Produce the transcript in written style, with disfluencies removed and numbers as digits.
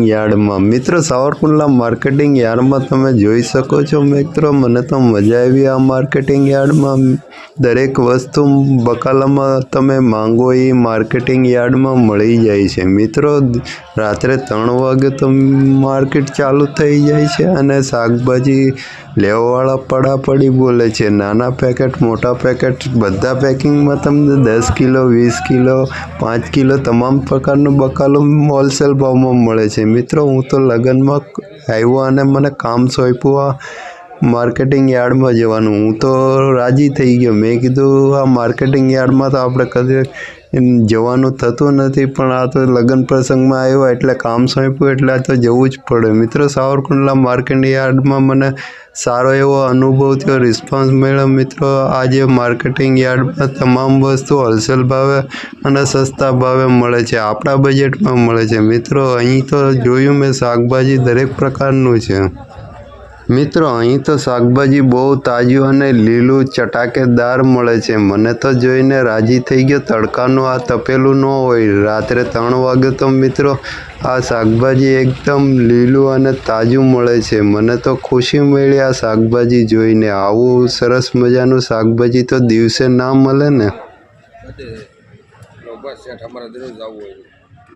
યાર્ડમાં મિત્રો સાવરકુંડલા માર્કેટિંગ યાર્ડમાં તમે જોઈ શકો છો મિત્રો, મને તો મજા આવી આ માર્કેટિંગ યાર્ડમાં। દરેક વસ્તુ બકાલામાં તમે માંગો એ માર્કેટિંગ યાર્ડમાં મળી જાય છે મિત્રો। રાત્રે 3 વાગે તો માર્કેટ ચાલુ થઈ જાય છે અને શાકભાજી લેવાવાળા પડાપડી બોલે છે। નાના પેકેટ મોટા પેકેટ બધા પેકિંગમાં તમને 10 કિલો 20 કિલો 5 કિલો તમામ પ્રકારનું બકાલું હોલસેલ ભાવમાં મળે છે મિત્રો। હું તો લગ્નમાં આવ્યો અને મને કામ સોંપ્યું માર્કેટિંગ યાર્ડમાં જવાનું, હું તો રાજી થઈ ગયો। મેં કીધું આ માર્કેટિંગ યાર્ડમાં તો આપણે કદી જવાનું થતું નથી, પણ આ તો લગ્ન પ્રસંગમાં આવ્યો એટલે કામ સોંપ્યું એટલે આ તો જવું જ પડે મિત્રો। સાવરકુંડલા માર્કેટિંગ યાર્ડમાં મને સારો એવો અનુભવ થયો, રિસ્પોન્સ મળ્યો મિત્રો। આજે માર્કેટિંગ યાર્ડમાં તમામ વસ્તુ હોલસેલ ભાવે અને સસ્તા ભાવે મળે છે, આપણા બજેટમાં મળે છે મિત્રો। અહીં તો જોયું મેં શાકભાજી દરેક પ્રકારનું છે મિત્રો। અહીં તો શાકભાજી બહુ તાજું અને લીલું ચટાકેદાર મળે છે, મને તો જોઈને રાજી થઈ ગયો। તડકાનું આ તપેલું ન હોય, રાત્રે 3 વાગે તો મિત્રો આ શાકભાજી એકદમ લીલું અને તાજું મળે છે, મને તો ખુશી મળી આ શાકભાજી જોઈને। આવું સરસ મજાનું શાકભાજી તો દિવસે ના મળે ને।